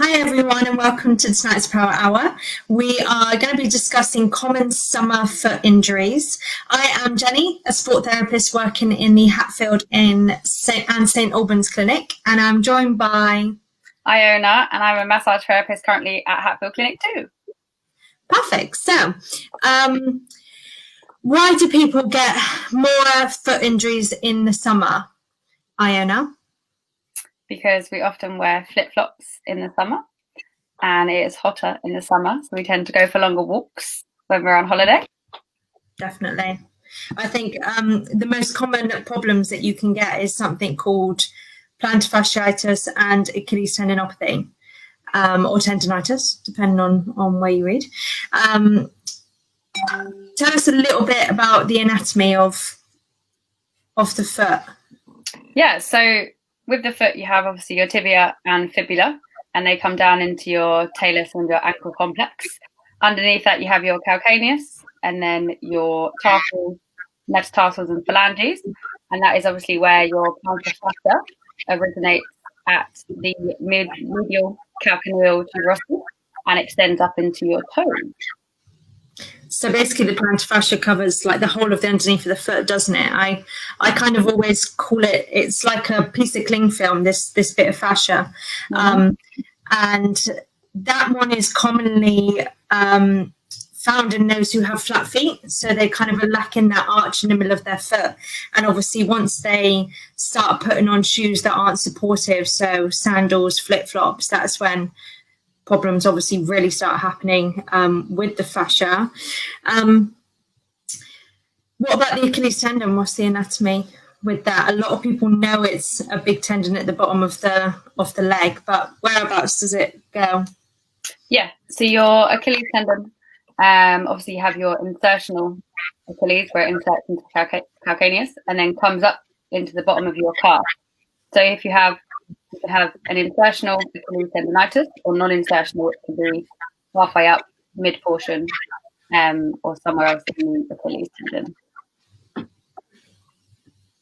Hi everyone and welcome to tonight's Power Hour. We are going to be discussing common summer foot injuries. I am Jenny, a sport therapist working in the Hatfield and St Albans Clinic, and I'm joined by Iona, and I'm a massage therapist currently at Hatfield Clinic too. Perfect. So, why do people get more foot injuries in the summer, Iona? Because we often wear flip-flops in the summer and it is hotter in the summer, so we tend to go for longer walks when we're on holiday. Definitely. I think the most common problems that you can get is something called plantar fasciitis and Achilles tendinopathy, or tendinitis, depending on where you read. Tell us a little bit about the anatomy of the foot. Yeah, so with the foot, you have obviously your tibia and fibula, and they come down into your talus and your ankle complex. Underneath that, you have your calcaneus, and then your tarsals, metatarsals, and phalanges, and that is obviously where your plantar fascia originates at the medial calcaneal tuberosity and extends up into your toes. So basically the plantar fascia covers like the whole of the underneath of the foot, doesn't it? I kind of always call it's like a piece of cling film, this bit of fascia. Mm-hmm. And that one is commonly found in those who have flat feet. So they kind of are lacking that arch in the middle of their foot. And obviously once they start putting on shoes that aren't supportive, so sandals, flip-flops, that's when problems obviously really start happening with the fascia. What about the Achilles tendon? What's the anatomy with that? A lot of people know it's a big tendon at the bottom of the leg, but whereabouts does it go? Yeah, so your Achilles tendon, obviously you have your insertional Achilles where it inserts into calcaneus and then comes up into the bottom of your calf. So if you can have an insertional Achilles tendonitis or non-insertional, which can be halfway up, mid-portion, or somewhere else in the Achilles tendon.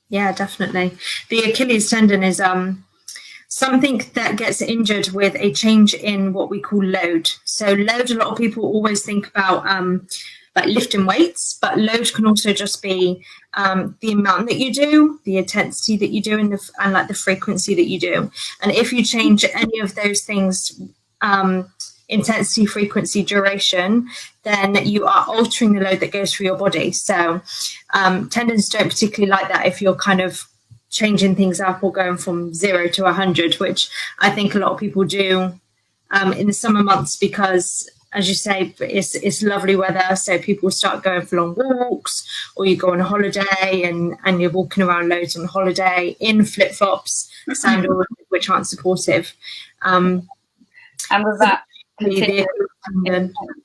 Yeah, definitely. The Achilles tendon is something that gets injured with a change in what we call load. So load, a lot of people always think about like lifting weights, but load can also just be the amount that you do, the intensity that you do, and like the frequency that you do. And if you change any of those things, intensity, frequency, duration, then you are altering the load that goes through your body. So tendons don't particularly like that if you're kind of changing things up or going from 0 to 100, which I think a lot of people do in the summer months because, as you say, it's lovely weather, so people start going for long walks, or you go on a holiday and you're walking around loads on holiday in flip-flops, sandals, which aren't supportive. And with that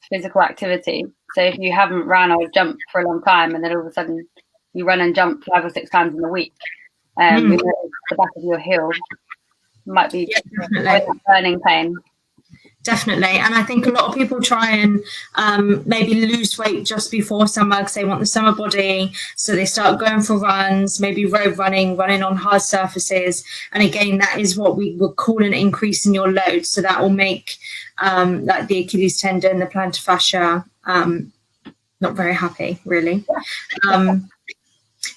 physical activity, so if you haven't run or jumped for a long time and then all of a sudden you run and jump 5 or 6 times in a week, the back of your heel might be burning pain. Definitely. And I think a lot of people try and maybe lose weight just before summer because they want the summer body. So they start going for runs, maybe road running on hard surfaces. And again, that is what we would call an increase in your load. So that will make like the Achilles tendon, the plantar fascia, not very happy, really.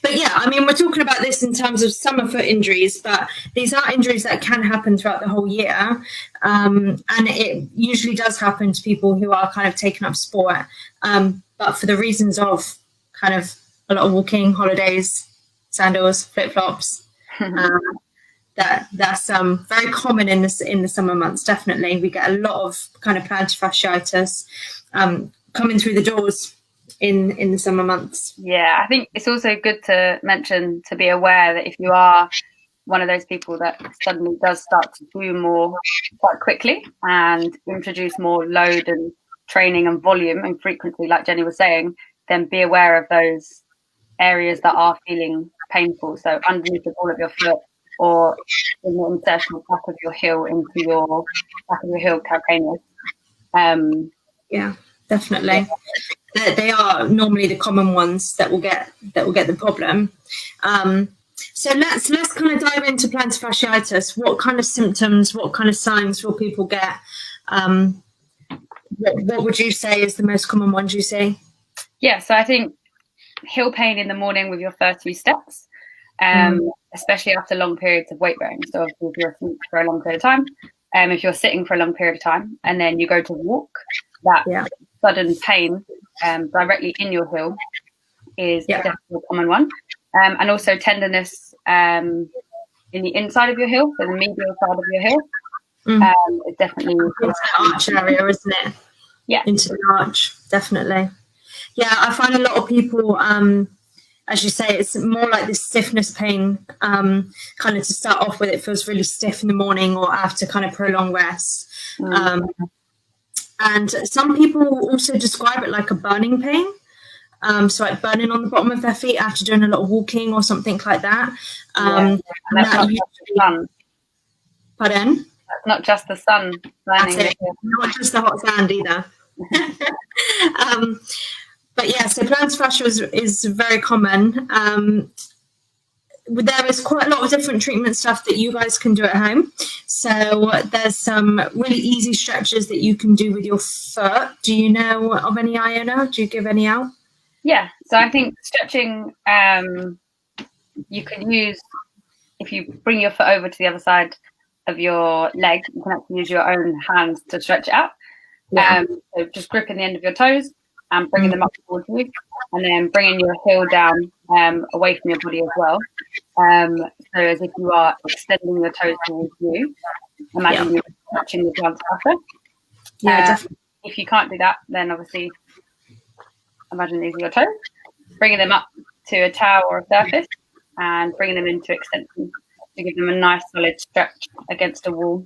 But yeah, I mean, we're talking about this in terms of summer foot injuries, but these are injuries that can happen throughout the whole year. And it usually does happen to people who are kind of taking up sport. But for the reasons of kind of a lot of walking, holidays, sandals, flip-flops, that's very common in the summer months, definitely. We get a lot of kind of plantar fasciitis coming through the doors in the summer months. Yeah, I think it's also good to mention, to be aware that if you are one of those people that suddenly does start to do more quite quickly and introduce more load and training and volume and frequency, like Jenny was saying, then be aware of those areas that are feeling painful. So underneath the ball of your foot or in the insertional back of your heel into your back of your heel calcaneus. Yeah, definitely. They are normally the common ones that will get the problem. So let's kind of dive into plantar fasciitis. What kind of symptoms, what kind of signs will people get? What would you say is the most common ones you see? Yeah, so I think heel pain in the morning with your first few steps, especially after long periods of weight bearing. So if you're asleep for a long period of time, if you're sitting for a long period of time, and then you go to walk, that sudden pain directly in your heel is definitely a common one. And also tenderness in the inside of your heel, so the medial side of your heel. It's definitely into the arch area, isn't it? Yeah, into the arch, definitely. Yeah, I find a lot of people, as you say, it's more like this stiffness pain. Kind of to start off with, it feels really stiff in the morning or after kind of prolonged rest. And some people also describe it like a burning pain. So like burning on the bottom of their feet after doing a lot of walking or something like that. And that's not just the sun. Pardon? That's not just the sun burning. Not just the hot sand either. But yeah, so plantar fascia is very common. There is quite a lot of different treatment stuff that you guys can do at home. So there's some really easy stretches that you can do with your foot. Do you know of any, Iona? Do you give any out? Yeah, so I think stretching, you can use, if you bring your foot over to the other side of your leg, you can actually use your own hands to stretch it out. So just gripping the end of your toes and bringing them up towards you, and then bringing your heel down away from your body as well. So as if you are extending your toes towards you, imagine you're touching the plantar fascia. Definitely. If you can't do that, then obviously imagine these are your toes, bringing them up to a towel or a surface and bringing them into extension to give them a nice solid stretch against a wall.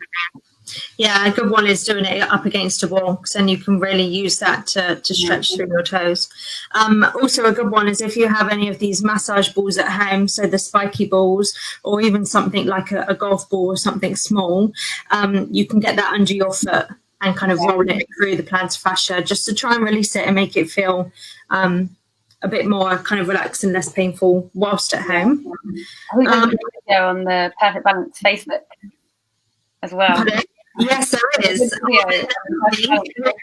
Yeah, a good one is doing it up against a wall, because then you can really use that to stretch through your toes. Also, a good one is if you have any of these massage balls at home, so the spiky balls, or even something like a golf ball or something small, you can get that under your foot and kind of roll it through the plantar fascia just to try and release it and make it feel a bit more kind of relaxed and less painful whilst at home. I think there's a video on the Perfect Balance Facebook as well. Yes, there is.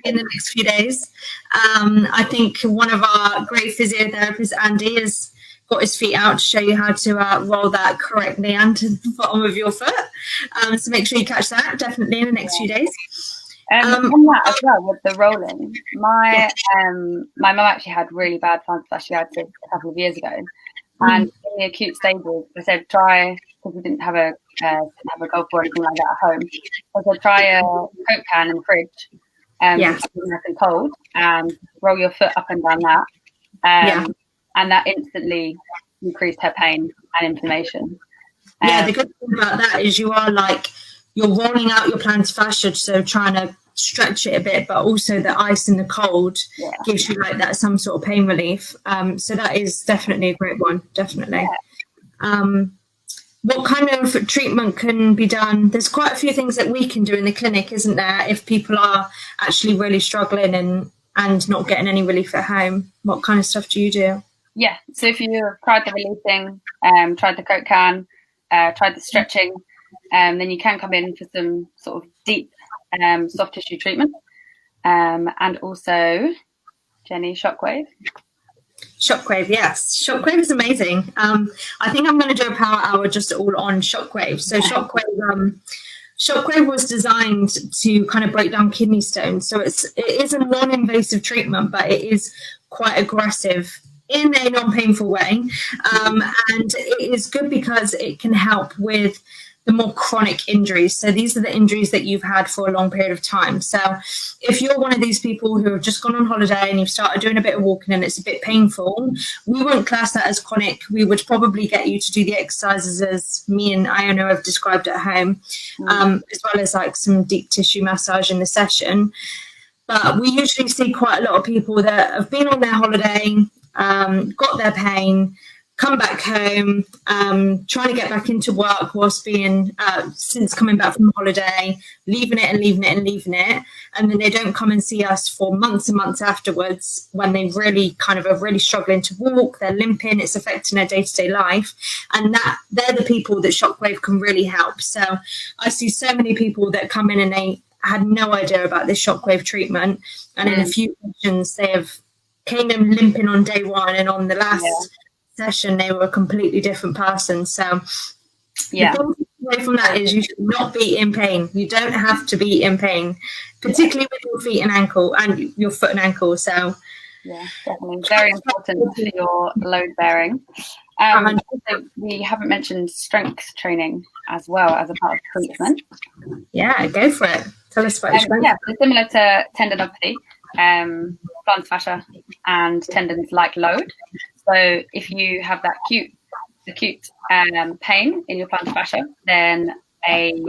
In the next few days. I think one of our great physiotherapists, Andy, has got his feet out to show you how to roll that correctly onto the bottom of your foot. So make sure you catch that definitely in the next few days. On that as well, with the rolling, my mum actually had really bad plantar fasciitis a couple of years ago, and in the acute stages, I said try, because we didn't have a golf or anything like that at home. I said try a Coke can in the fridge, nice and cold, and roll your foot up and down that, and that instantly increased her pain and inflammation. The good thing about that is you're rolling out your plantar fascia, so trying to stretch it a bit, but also the ice and the cold gives you like that some sort of pain relief. So that is definitely a great one, definitely. What kind of treatment can be done? There's quite a few things that we can do in the clinic, isn't there, if people are actually really struggling and not getting any relief at home? What kind of stuff do you do? Yeah, so if you've tried the releasing, tried the Coke can, tried the stretching, then you can come in for some sort of deep soft tissue treatment, and also, Jenny, shockwave. Shockwave, yes. Shockwave is amazing. I think I'm going to do a power hour just all on shockwave. So shockwave was designed to kind of break down kidney stones. So it is a non-invasive treatment, but it is quite aggressive in a non-painful way. And it is good because it can help with the more chronic injuries. So these are the injuries that you've had for a long period of time. So if you're one of these people who have just gone on holiday and you've started doing a bit of walking and it's a bit painful, we wouldn't class that as chronic. We would probably get you to do the exercises as me and Iona have described at home, as well as like some deep tissue massage in the session. But we usually see quite a lot of people that have been on their holiday, got their pain, come back home, trying to get back into work whilst being, since coming back from holiday, leaving it and leaving it and leaving it. And then they don't come and see us for months and months afterwards when they really kind of are really struggling to walk, they're limping, it's affecting their day-to-day life. And that they're the people that Shockwave can really help. So I see so many people that come in and they had no idea about this Shockwave treatment. And in a few sessions, they have came in limping on day one, and on the last session they were a completely different person. So the thing away from that is you should not be in pain. You don't have to be in pain, particularly with your feet and ankle and your foot and ankle. So definitely very important for your load bearing. Also, we haven't mentioned strength training as well as a part of treatment. Yeah, go for it. Tell us about strength. Yeah, so similar to tendinopathy, plantar fascia and tendons like load. So if you have that acute pain in your plantar fascia, then a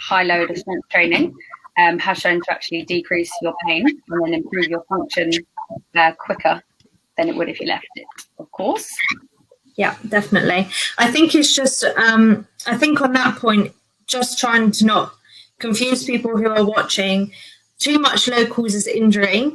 high load of strength training has shown to actually decrease your pain and then improve your function quicker than it would if you left it, of course. Yeah, definitely. I think it's just, I think on that point, just trying to not confuse people who are watching. Too much load causes injury.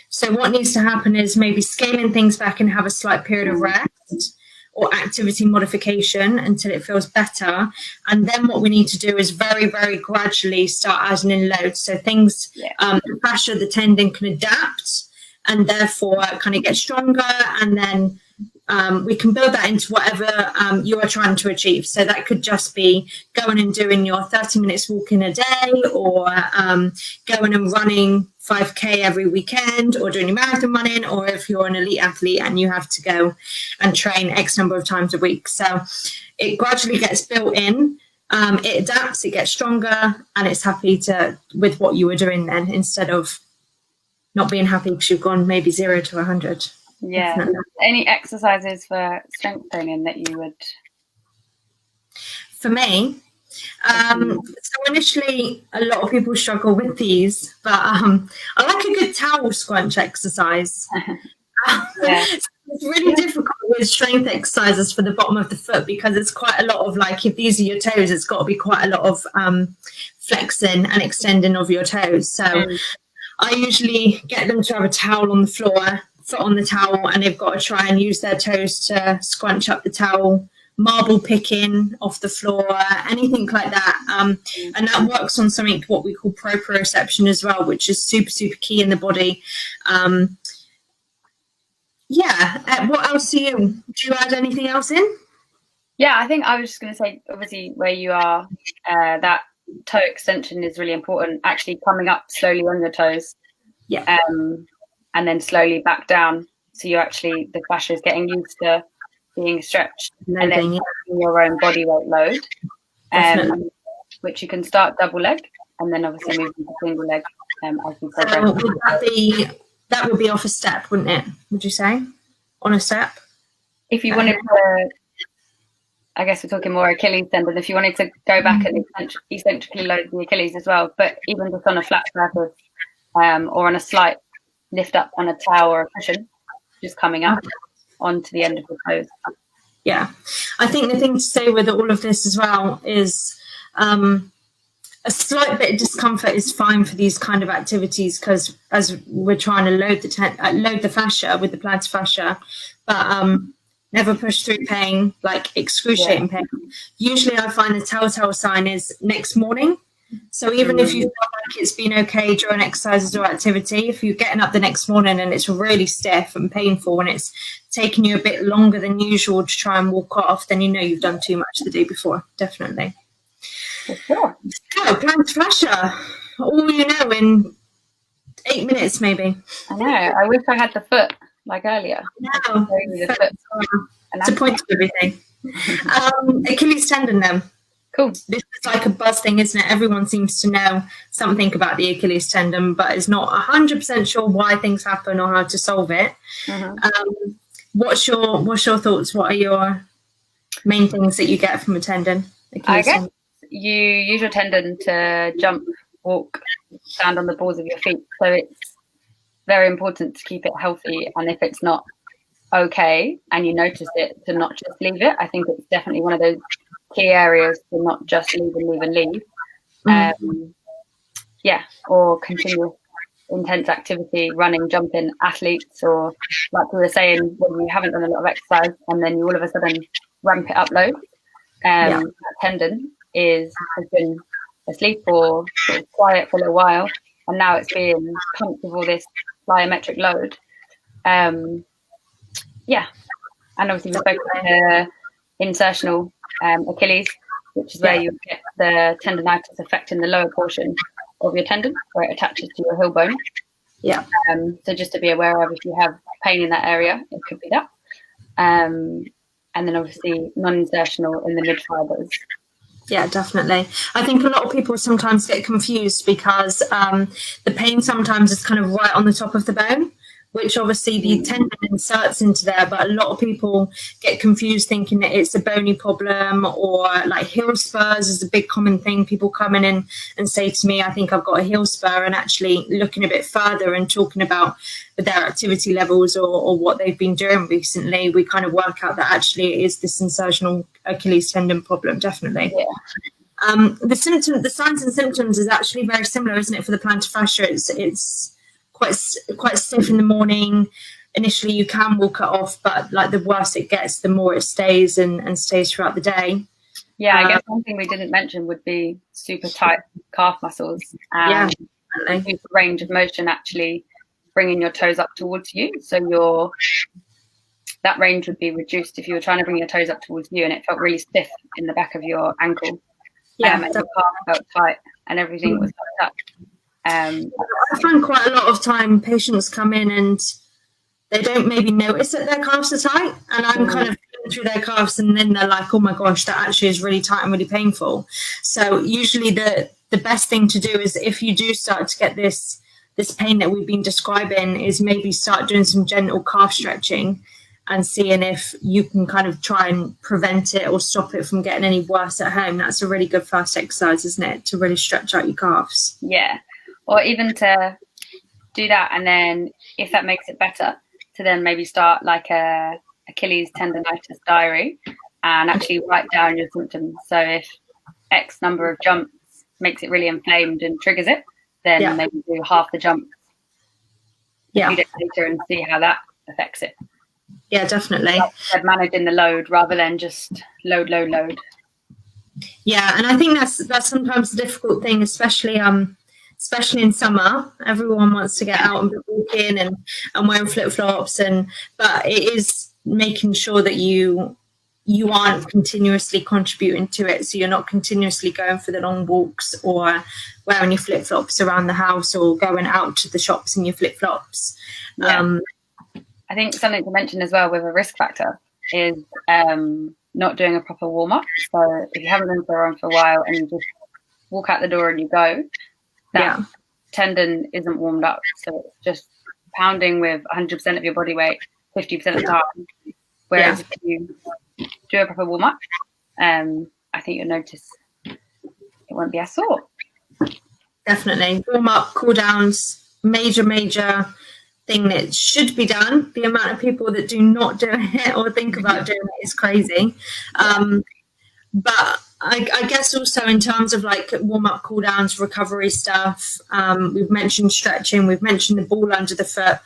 So what needs to happen is maybe scaling things back and have a slight period of rest or activity modification until it feels better. And then what we need to do is very, very gradually start adding in loads. So things, the fascia, the tendon can adapt and therefore kind of get stronger. And then we can build that into whatever you are trying to achieve. So that could just be going and doing your 30 minutes walking a day, or going and running 5K every weekend, or doing your marathon running, or if you're an elite athlete and you have to go and train X number of times a week. So it gradually gets built in, it adapts, it gets stronger, and it's happy with what you were doing then, instead of not being happy because you've gone maybe 0 to 100. Yeah. Definitely. Any exercises for strength training that you would? For me, so initially a lot of people struggle with these, but I like a good towel scrunch exercise. It's really difficult with strength exercises for the bottom of the foot because it's quite a lot of, like, if these are your toes, it's got to be quite a lot of flexing and extending of your toes. So I usually get them to have a towel on the floor, foot on the towel, and they've got to try and use their toes to scrunch up the towel, marble picking off the floor, anything like that. And that works on something what we call proprioception as well, which is super, super key in the body. What else do you add anything else in? Yeah, I think I was just going to say, obviously, where you are, that toe extension is really important, actually coming up slowly on your toes. Yeah. And then slowly back down. So you're actually, the fascia is getting used to being stretched, and then your own body weight load, which you can start double leg and then obviously move into single leg as you progress. That would be off a step, wouldn't it? Would you say? On a step? If you wanted to, I guess we're talking more Achilles tendon, if you wanted to go back and eccentrically load the Achilles as well, but even just on a flat surface or on a slight lift up on a towel or a cushion, just coming up onto the end of the toes. Yeah, I think the thing to say with all of this as well is a slight bit of discomfort is fine for these kind of activities, because as we're trying to load the fascia with the plantar fascia, but never push through pain, like excruciating pain. Usually I find the telltale sign is next morning. So even if you feel like it's been okay during exercises or activity, if you're getting up the next morning and it's really stiff and painful and it's taking you a bit longer than usual to try and walk off, then you know you've done too much the day before, definitely. For sure. So, plantar fascia, all you know in 8 minutes maybe. I know, I wish I had the foot like earlier. No, it's a point to everything. Achilles tendon then. Cool. This is like a buzz thing, isn't it? Everyone seems to know something about the Achilles tendon, but is not 100% sure why things happen or how to solve it. What's your thoughts? What are your main things that you get from a tendon? I guess you use your tendon to jump, walk, stand on the balls of your feet. So it's very important to keep it healthy. And if it's not okay and you notice it, to not just leave it. I think it's definitely one of those key areas to not just leave. Or continuous intense activity, running, jumping, athletes, or like we were saying, when you haven't done a lot of exercise and then you all of a sudden ramp it up loads, that tendon has been asleep or sort of quiet for a little while, and now it's being pumped with all this plyometric load. And obviously we spoke about the insertional Achilles, which is where you get the tendonitis affecting the lower portion of your tendon, where it attaches to your heel bone. So just to be aware of, if you have pain in that area, it could be that. And then obviously non-insertional in the mid fibers. Yeah, definitely. I think a lot of people sometimes get confused because the pain sometimes is kind of right on the top of the bone, which obviously the tendon inserts into there, but a lot of people get confused thinking that it's a bony problem, or like heel spurs is a big common thing. People come in and say to me, I think I've got a heel spur, and actually looking a bit further and talking about their activity levels or what they've been doing recently, we kind of work out that actually it is this insertional Achilles tendon problem, definitely. The signs and symptoms is actually very similar, isn't it, for the plantar fascia? It's quite stiff in the morning. Initially you can walk it off, but like the worse it gets, the more it stays and stays throughout the day. I guess one thing we didn't mention would be super tight calf muscles, and range of motion, actually bringing your toes up towards you, so that range would be reduced if you were trying to bring your toes up towards you and it felt really stiff in the back of your ankle, and your calf felt tight and everything was tucked up. I find quite a lot of time patients come in and they don't maybe notice that their calves are tight, and I'm kind of going through their calves and then they're like, oh my gosh, that actually is really tight and really painful. So usually the best thing to do is, if you do start to get this pain that we've been describing, is maybe start doing some gentle calf stretching and seeing if you can kind of try and prevent it or stop it from getting any worse at home. That's a really good first exercise, isn't it, to really stretch out your calves? Or even to do that, and then if that makes it better, to then maybe start like a Achilles tendonitis diary and actually write down your symptoms. So if X number of jumps makes it really inflamed and triggers it, then maybe do half the jumps a few days later and see how that affects it. Yeah, definitely. Like managing the load rather than just load. Yeah, and I think that's sometimes the difficult thing, especially in summer. Everyone wants to get out and walking and wearing flip-flops, but it is making sure that you aren't continuously contributing to it. So you're not continuously going for the long walks or wearing your flip-flops around the house or going out to the shops in your flip-flops. I think something to mention as well with a risk factor is not doing a proper warm-up. So if you haven't been for a run for a while and you just walk out the door and you go, that tendon isn't warmed up. So it's just pounding with 100% of your body weight 50% of the time. Whereas if you do a proper warm-up, I think you'll notice it won't be as sore. Definitely. Warm-up, cool-downs, major thing that should be done. The amount of people that do not do it or think about doing it is crazy. But I guess also in terms of like warm-up, cool-downs, recovery stuff, we've mentioned stretching, we've mentioned the ball under the foot.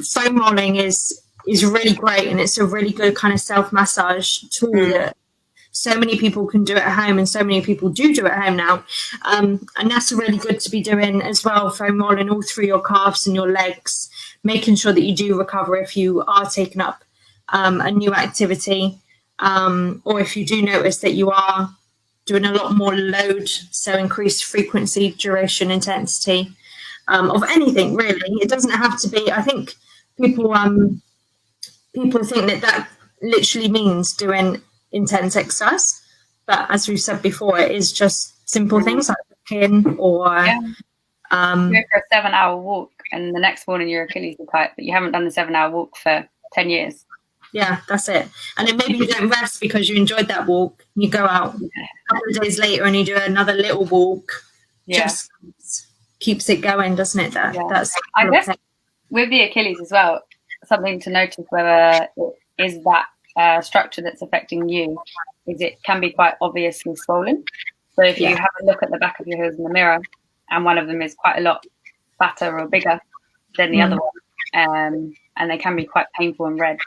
Foam rolling is really great, and it's a really good kind of self-massage tool that so many people can do at home, and so many people do at home now. And that's really good to be doing as well, foam rolling all through your calves and your legs, making sure that you do recover if you are taking up a new activity, or if you do notice that you are doing a lot more load, so increased frequency, duration, intensity of anything really. It doesn't have to be, I think people think that literally means doing intense exercise, but as we've said before, it is just simple things like walking or you go for a 7-hour walk and the next morning your Achilles are tight, but you haven't done the 7-hour walk for 10 years. Yeah, that's it. And then maybe you don't rest because you enjoyed that walk. You go out a couple of days later and you do another little walk. Just keeps it going, doesn't it? That's I guess with the Achilles as well, something to notice whether it is that structure that's affecting you, is it can be quite obviously swollen. So if you have a look at the back of your heels in the mirror and one of them is quite a lot fatter or bigger than the other one, and they can be quite painful and red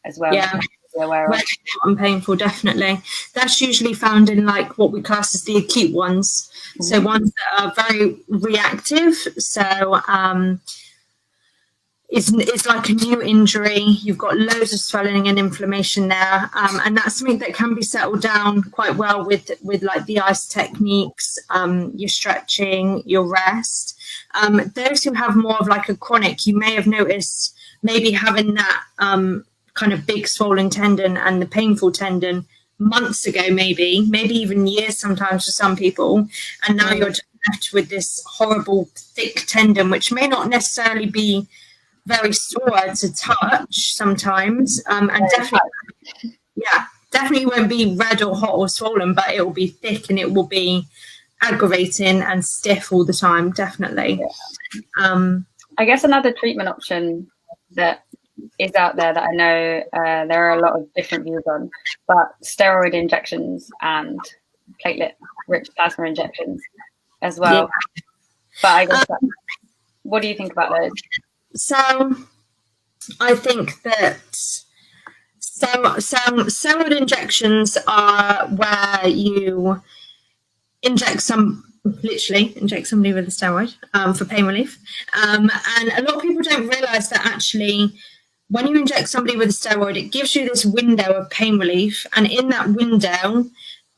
as well. Yeah, red and painful, definitely. That's usually found in like what we class as the acute ones. So ones that are very reactive. So it's like a new injury. You've got loads of swelling and inflammation there, and that's something that can be settled down quite well with like the ice techniques, your stretching, your rest. Those who have more of like a chronic, you may have noticed maybe having that kind of big swollen tendon and the painful tendon months ago, maybe even years sometimes for some people, and now you're just left with this horrible thick tendon, which may not necessarily be very sore to touch sometimes, and definitely won't be red or hot or swollen, but it will be thick and it will be aggravating and stiff all the time, definitely. I guess another treatment option that is out there that I know there are a lot of different views on, but steroid injections and platelet-rich plasma injections as well. But I guess what do you think about those? So I think that some steroid injections are where you literally inject somebody with a steroid for pain relief. And a lot of people don't realize that actually when you inject somebody with a steroid, it gives you this window of pain relief. And in that window,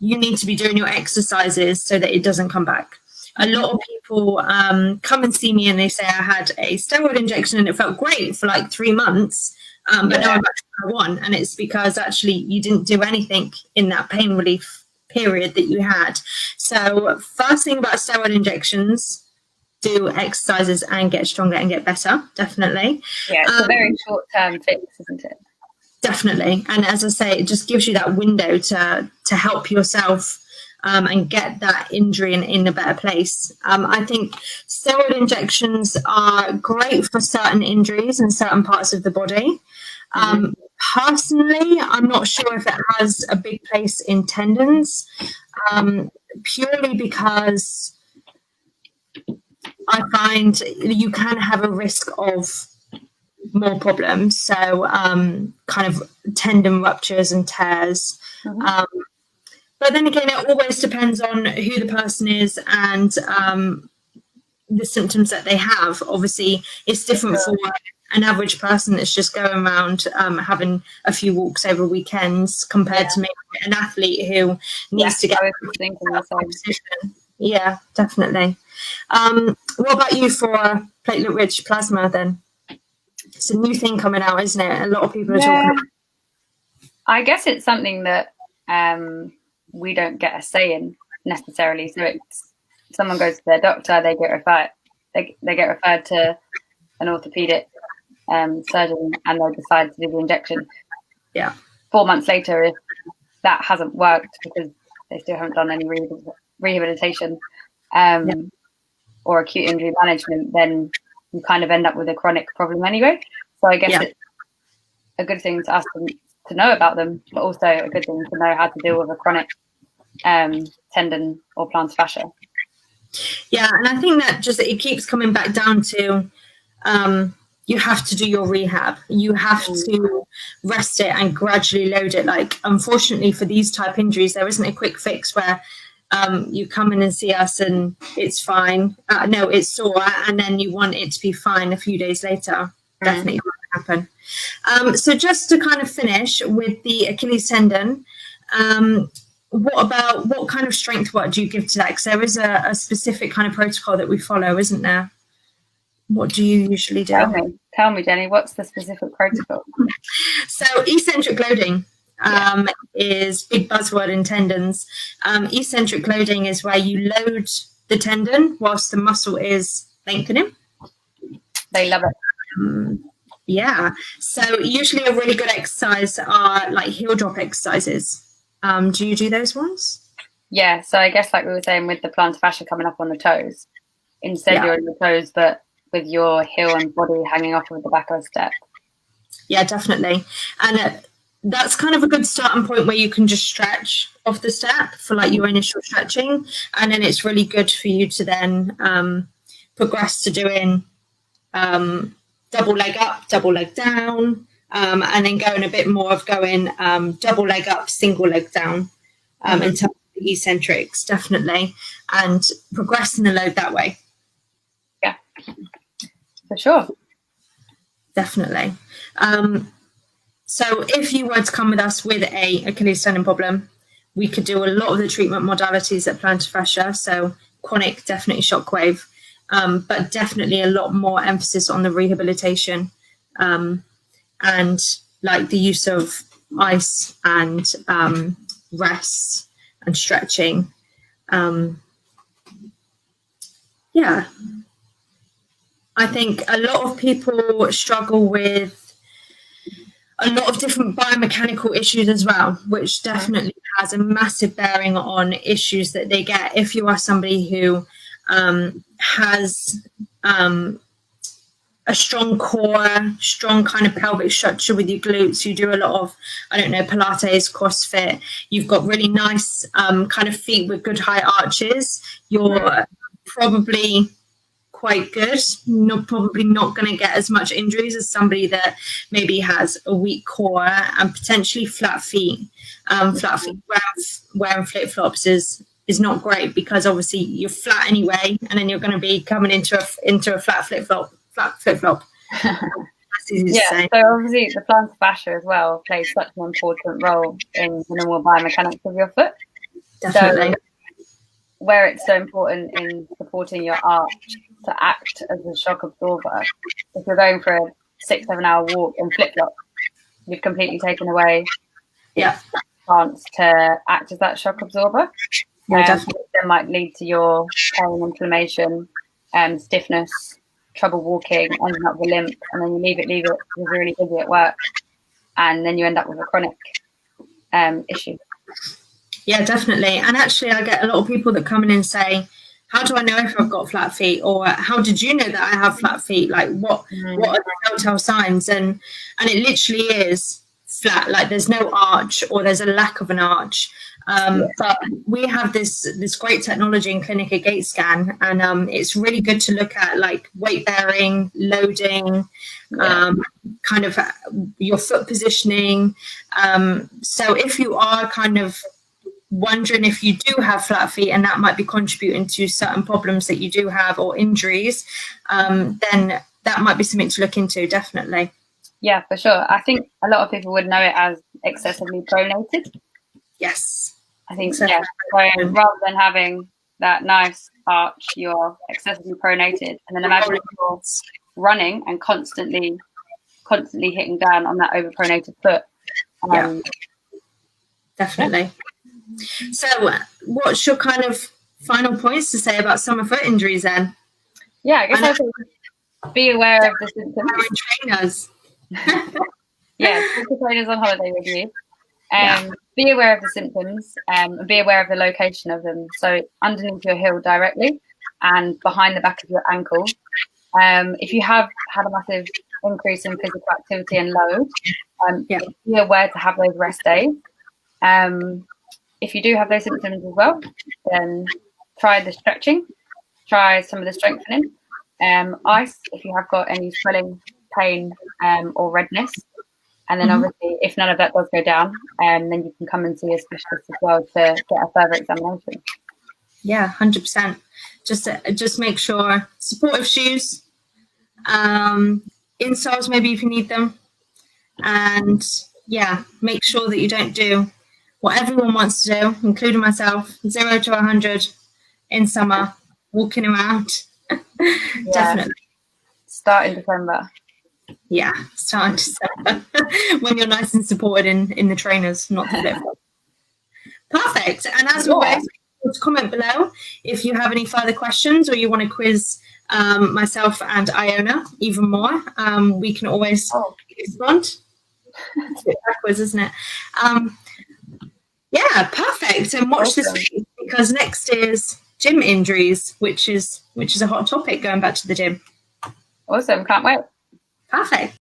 you need to be doing your exercises so that it doesn't come back. A lot of people come and see me and they say, I had a steroid injection and it felt great for like 3 months, but now I'm back to square one. And it's because actually you didn't do anything in that pain relief period that you had. So first thing about steroid injections, do exercises and get stronger and get better, definitely. Yeah, it's a very short-term fix, isn't it? Definitely. And as I say, it just gives you that window to help yourself and get that injury in a better place. I think steroid injections are great for certain injuries in certain parts of the body. Personally, I'm not sure if it has a big place in tendons, purely because I find you can have a risk of more problems. So kind of tendon ruptures and tears. But then again, it always depends on who the person is and the symptoms that they have. Obviously, it's different for an average person that's just going around having a few walks over weekends compared to maybe an athlete who needs to get competition. Yeah, definitely. What about you for platelet-rich plasma then? It's a new thing coming out, isn't it? A lot of people are talking about it. I guess it's something that we don't get a say in necessarily. So it's someone goes to their doctor, they get referred to an orthopedic surgeon, and they decide to do the injection. 4 months later, if that hasn't worked because they still haven't done any rehabilitation or acute injury management, then you kind of end up with a chronic problem anyway. So I guess it's a good thing to us to know about them, but also a good thing to know how to deal with a chronic tendon or plantar fascia. Yeah, and I think that just it keeps coming back down to you have to do your rehab. You have to rest it and gradually load it. Like, unfortunately for these type injuries, there isn't a quick fix where you come in and see us and it's fine. No, it's sore, and then you want it to be fine a few days later. Definitely won't happen. So just to kind of finish with the Achilles tendon, what kind of strength work do you give to that? Because there is a specific kind of protocol that we follow, isn't there? What do you usually do? Tell me, Jenny, what's the specific protocol? So eccentric loading is big buzzword in tendons. Eccentric loading is where you load the tendon whilst the muscle is lengthening. They love it. Yeah. So usually a really good exercise are like heel drop exercises. Do you do those ones? Yeah. So I guess like we were saying with the plantar fascia coming up on the toes, instead you're on the toes, but with your heel and body hanging off of the back of a step. Yeah, definitely. And that's kind of a good starting point where you can just stretch off the step for like your initial stretching. And then it's really good for you to then progress to doing double leg up, double leg down, and then going a bit more of going double leg up, single leg down in terms of the eccentrics, definitely, and progressing the load that way. Yeah, for sure. Definitely. So if you were to come with us with a Achilles tendon problem, we could do a lot of the treatment modalities at plantar fascia. So chronic, definitely shockwave, but definitely a lot more emphasis on the rehabilitation and like the use of ice and rest and stretching. Yeah. I think a lot of people struggle with a lot of different biomechanical issues as well, which definitely has a massive bearing on issues that they get if you are somebody who has a strong core, strong kind of pelvic structure with your glutes. You do a lot of, I don't know, Pilates, CrossFit. You've got really nice kind of feet with good high arches. You're probably quite good. Probably not going to get as much injuries as somebody that maybe has a weak core and potentially flat feet. Flat feet wearing flip flops is not great because obviously you're flat anyway, and then you're going to be coming into a flat flip flop. Yeah. So obviously the plantar fascia as well plays such an important role in the normal biomechanics of your foot. Definitely. So where it's so important in supporting your arch to act as a shock absorber, if you're going for a 6-7 hour walk in flip flops, you've completely taken away the chance to act as that shock absorber. That might lead to your pain, inflammation, stiffness, trouble walking, ending up with a limp, and then you leave it, you're really busy at work, and then you end up with a chronic issue. Yeah, definitely. And actually, I get a lot of people that come in and say, how do I know if I've got flat feet? Or how did you know that I have flat feet? Like, what are the telltale signs? And it literally is flat. Like, there's no arch or there's a lack of an arch. But we have this great technology in clinic, a gait scan, and it's really good to look at like weight bearing, loading, kind of your foot positioning. So if you are kind of wondering if you do have flat feet and that might be contributing to certain problems that you do have or injuries, then that might be something to look into, definitely. Yeah, for sure. I think a lot of people would know it as excessively pronated. Yes. I think, so rather than having that nice arch, you're excessively pronated. And then imagine if you're running and constantly hitting down on that overpronated foot. Definitely. So what's your kind of final points to say about summer foot injuries then? Yeah, I guess I think be aware of the symptoms. Trainers. Yeah, take the trainers on holiday with you. Be aware of the symptoms and be aware of the location of them. So underneath your heel directly and behind the back of your ankle. If you have had a massive increase in physical activity and load, be aware to have those rest days. If you do have those symptoms as well, then try the stretching, try some of the strengthening. Ice, if you have got any swelling, pain, or redness. And then obviously, if none of that does go down, then you can come and see a specialist as well to get a further examination. Yeah, 100%. Just make sure supportive shoes, insoles maybe if you need them, and make sure that you don't do what everyone wants to do, including myself, 0 to 100 in summer, walking around. Definitely. Start in December. Yeah, start in December when you're nice and supported in the trainers, not the flip. Perfect. And as always, comment below if you have any further questions or you want to quiz myself and Iona even more. We can always respond. It's a bit backwards, isn't it? Yeah, perfect. And watch this week because next is gym injuries, which is a hot topic going back to the gym. Awesome. Can't wait. Perfect.